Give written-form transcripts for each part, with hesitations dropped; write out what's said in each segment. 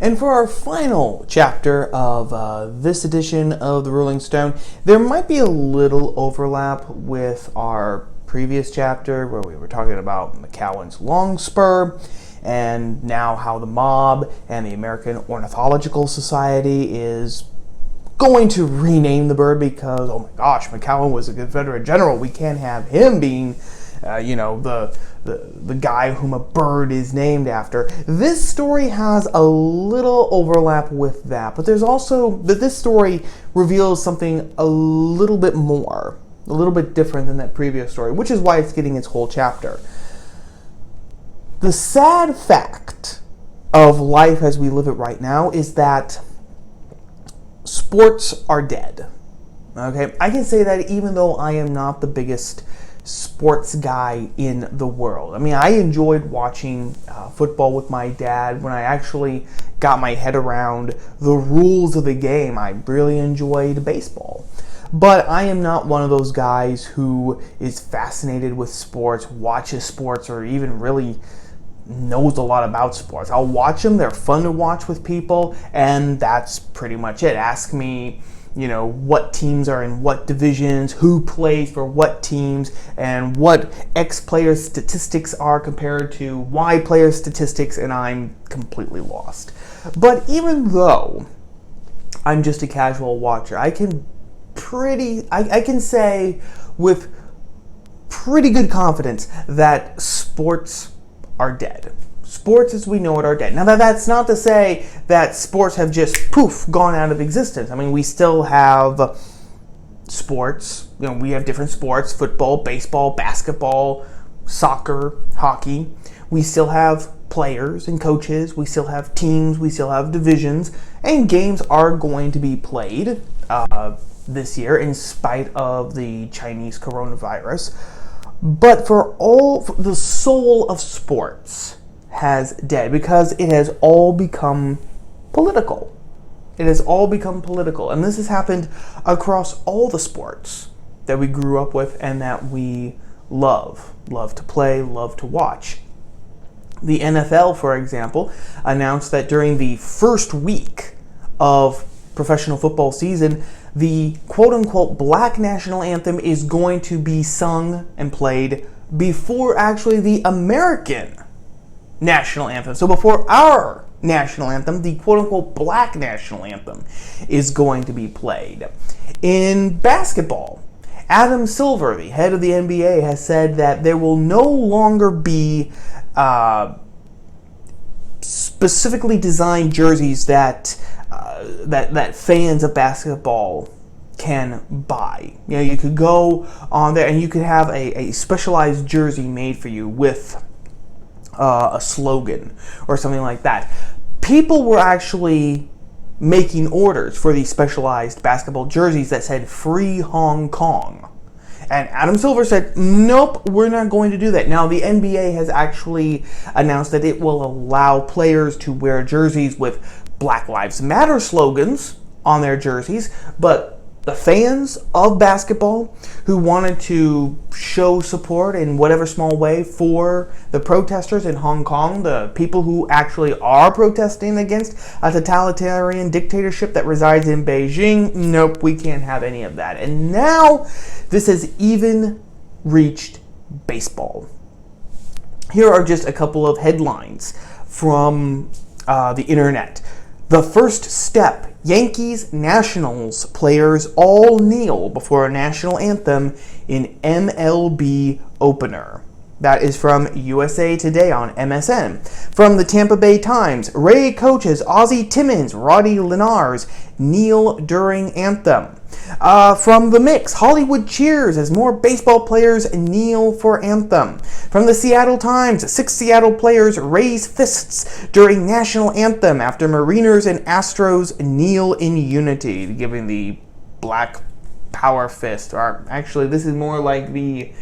And for our final chapter of this edition of the Rolling Stone, there might be a little overlap with our previous chapter where we were talking about McCowan's long spur, and now how the mob and the American Ornithological Society is going to rename the bird because, oh my gosh, McCowan was a Confederate general. We can't have him being, the guy whom a bird is named after. This story has a little overlap with that, but there's also that this story reveals something a little bit more, a little bit different than that previous story, which is why it's getting its whole chapter. The sad fact of life as we live it right now is that sports are dead. Okay, I can say that even though I am not the biggest sports guy in the world. I mean, I enjoyed watching football with my dad when I actually got my head around the rules of the game. I really enjoyed baseball. But I am not one of those guys who is fascinated with sports, watches sports, or even really knows a lot about sports. I'll watch them, they're fun to watch with people, and that's pretty much it. Ask me, what teams are in what divisions, who plays for what teams, and what X players' statistics are compared to Y players' statistics, and I'm completely lost. But even though I'm just a casual watcher, I can say with pretty good confidence that sports are dead. Sports as we know it are dead. Now that's not to say that sports have just gone out of existence. I mean, we still have sports. We have different sports: football, baseball, basketball, soccer, hockey. We still have players and coaches. We still have teams. We still have divisions, and games are going to be played this year in spite of the Chinese coronavirus. But the soul of sports has dead because it has all become political. It has all become political. And this has happened across all the sports that we grew up with and that we love to play, love to watch. The NFL, for example, announced that during the first week of professional football season, the quote-unquote black national anthem is going to be sung and played before actually the American national anthem. So before our national anthem, the quote-unquote black national anthem is going to be played. In basketball, Adam Silver, the head of the NBA, has said that there will no longer be specifically designed jerseys that fans of basketball can buy. You could go on there and you could have a specialized jersey made for you with a slogan or something like that. People were actually making orders for these specialized basketball jerseys that said "Free Hong Kong." And Adam Silver said, nope, we're not going to do that. Now, the NBA has actually announced that it will allow players to wear jerseys with Black Lives Matter slogans on their jerseys, but the fans of basketball who wanted to show support in whatever small way for the protesters in Hong Kong, the people who actually are protesting against a totalitarian dictatorship that resides in Beijing, nope, we can't have any of that. And now this has even reached baseball. Here are just a couple of headlines from the internet. The first step: Yankees Nationals players all kneel before a national anthem in MLB opener. That is from USA Today on MSN. From the Tampa Bay Times, Ray coaches Ozzie Timmons, Roddy Linares kneel during anthem. From The Mix, Hollywood cheers as more baseball players kneel for anthem. From the Seattle Times, 6 Seattle players raise fists during national anthem after Mariners and Astros kneel in unity, giving the black power fist. Or actually, this is more like the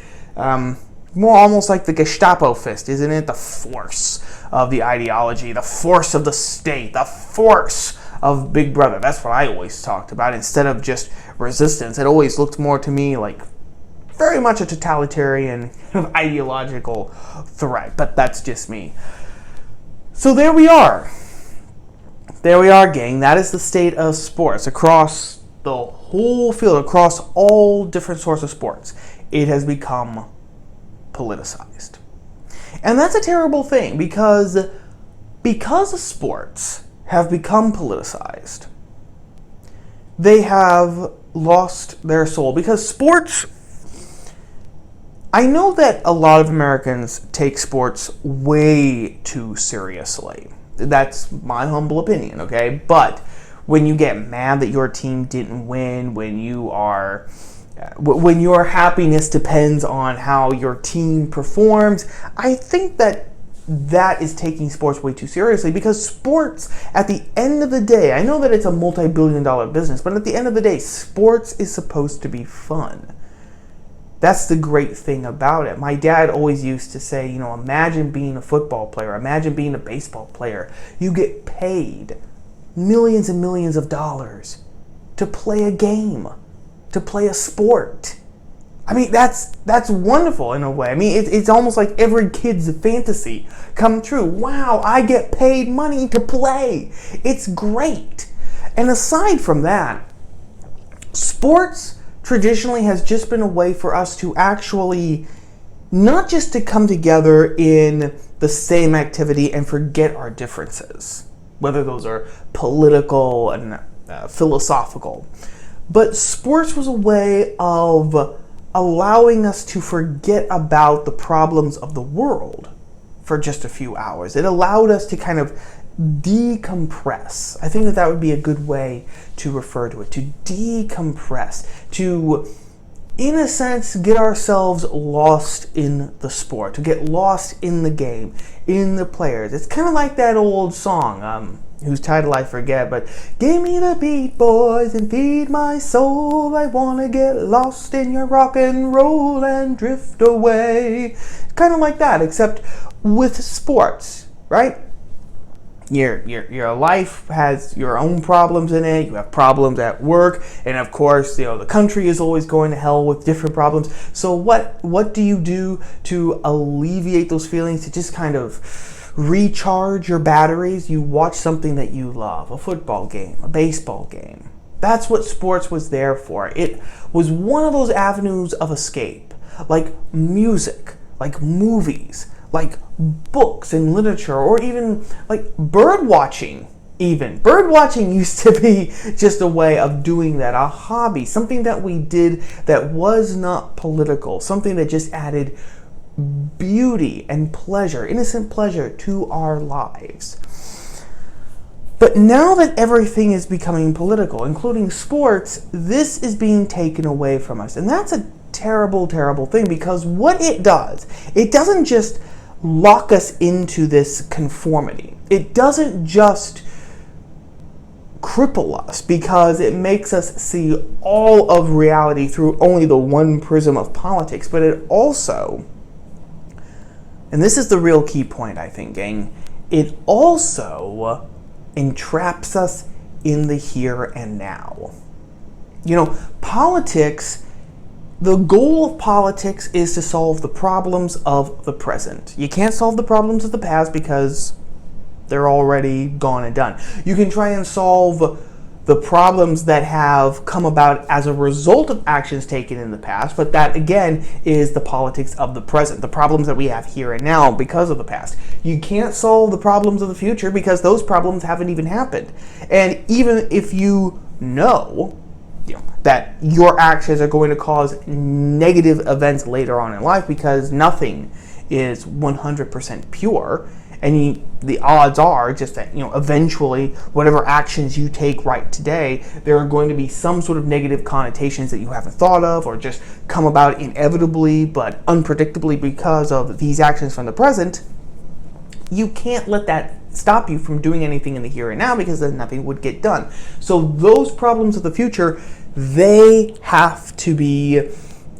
more almost like the Gestapo fist, isn't it? The force of the ideology, the force of the state, the force of Big Brother. That's what I always talked about. Instead of just resistance, it always looked more to me like very much a totalitarian ideological threat. But that's just me. So there we are. there we are, gang. That is the state of sports across the whole field, across all different sorts of sports. It has become politicized. And that's a terrible thing because sports have become politicized, they have lost their soul. Because sports, I know that a lot of Americans take sports way too seriously. That's my humble opinion, okay? But when you get mad that your team didn't win, when your happiness depends on how your team performs, I think that is taking sports way too seriously. Because sports, at the end of the day, I know that it's a multi-billion-dollar business, but at the end of the day, sports is supposed to be fun. That's the great thing about it. My dad always used to say, imagine being a football player, imagine being a baseball player. You get paid millions and millions of dollars to play a game, to play a sport. I mean, that's wonderful in a way. I mean, it's almost like every kid's fantasy come true. Wow, I get paid money to play. It's great. And aside from that, sports traditionally has just been a way for us to actually, not just to come together in the same activity and forget our differences, whether those are political and philosophical, but sports was a way of allowing us to forget about the problems of the world for just a few hours. It allowed us to kind of decompress. I think that would be a good way to refer to it, to decompress, to, in a sense, get ourselves lost in the sport, to get lost in the game, in the players. It's kind of like that old song, whose title I forget, but give me the beat, boys, and feed my soul. I want to get lost in your rock and roll and drift away. Kind of like that, except with sports, right? Your life has your own problems in it. You have problems at work, and of course, the country is always going to hell with different problems. So what do you do to alleviate those feelings, to just kind of recharge your batteries? You watch something that you love, a football game, a baseball game. That's what sports was there for. It was one of those avenues of escape, like music, like movies, like books and literature, or even like bird watching. Even bird watching used to be just a way of doing that, a hobby, something that we did that was not political, something that just added beauty and pleasure, innocent pleasure to our lives. But now that everything is becoming political, including sports, this is being taken away from us. And that's a terrible, terrible thing, because what it does, it doesn't just lock us into this conformity. It doesn't just cripple us because it makes us see all of reality through only the one prism of politics, but it also, and this is the real key point, I think, gang, it also entraps us in the here and now. Politics, the goal of politics is to solve the problems of the present. You can't solve the problems of the past because they're already gone and done. You can try and solve the problems that have come about as a result of actions taken in the past, but that again is the politics of the present, the problems that we have here and now because of the past. You can't solve the problems of the future because those problems haven't even happened. And even if you know that your actions are going to cause negative events later on in life, because nothing is 100% pure, and the odds are just that eventually whatever actions you take right today, there are going to be some sort of negative connotations that you haven't thought of, or just come about inevitably but unpredictably because of these actions from the present. You can't let that stop you from doing anything in the here and now, because then nothing would get done. So those problems of the future, they have to be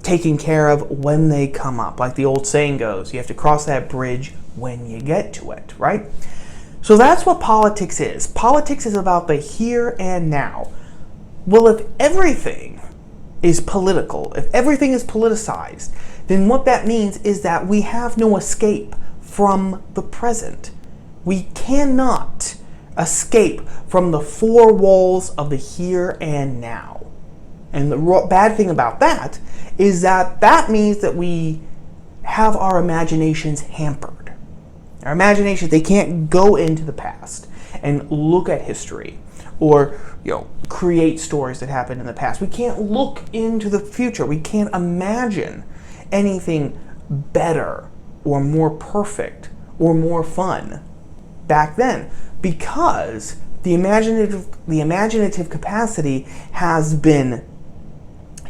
taken care of when they come up. Like the old saying goes, you have to cross that bridge when you get to it, right? So that's what politics is. Politics is about the here and now. Well, if everything is political, if everything is politicized, then what that means is that we have no escape from the present. We cannot escape from the four walls of the here and now. And the bad thing about that is that means that we have our imaginations hampered. Our imaginations, they can't go into the past and look at history or create stories that happened in the past. We can't look into the future. We can't imagine anything better or more perfect or more fun back then, because the imaginative capacity has been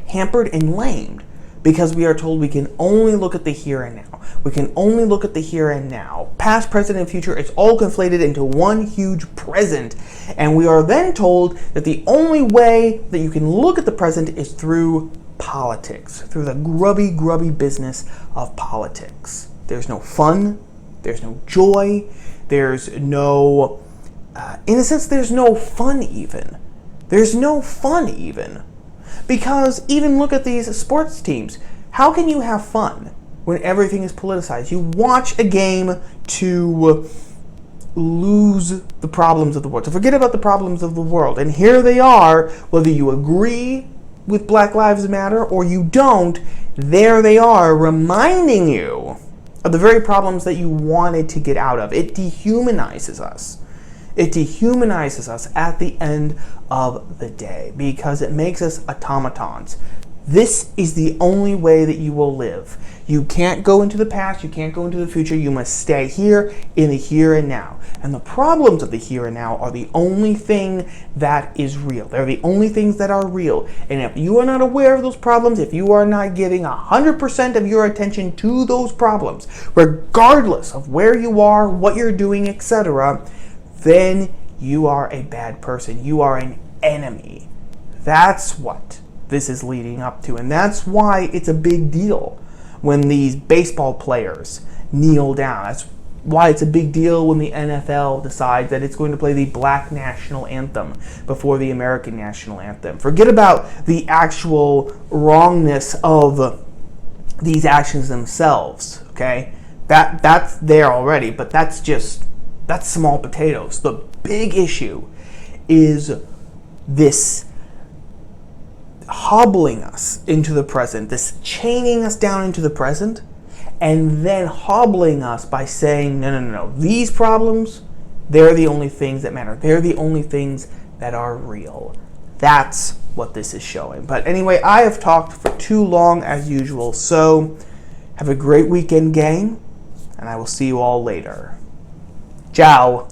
hampered and lamed, because we are told we can only look at the here and now. We can only look at the here and now. Past, present, and future, it's all conflated into one huge present. And we are then told that the only way that you can look at the present is through politics, through the grubby business of politics. There's no fun, there's no joy, there's no, in a sense, there's no fun even. There's no fun even. Because even look at these sports teams. How can you have fun when everything is politicized? You watch a game to lose the problems of the world, to forget about the problems of the world. And here they are, whether you agree with Black Lives Matter or you don't, there they are reminding you of the very problems that you wanted to get out of. It dehumanizes us. It dehumanizes us at the end of the day because it makes us automatons. This is the only way that you will live. You can't go into the past, you can't go into the future, you must stay here in the here and now. And the problems of the here and now are the only thing that is real. They're the only things that are real. And if you are not aware of those problems, if you are not giving 100% of your attention to those problems, regardless of where you are, what you're doing, etc., then you are a bad person. You are an enemy. That's what this is leading up to. And that's why it's a big deal when these baseball players kneel down. That's why it's a big deal when the NFL decides that it's going to play the Black national anthem before the American national anthem. Forget about the actual wrongness of these actions themselves, okay? That's there already, but that's small potatoes. The big issue is this hobbling us into the present, this chaining us down into the present, and then hobbling us by saying, no, these problems, they're the only things that matter. They're the only things that are real. That's what this is showing. But anyway, I have talked for too long as usual, so have a great weekend, gang, and I will see you all later. Ciao.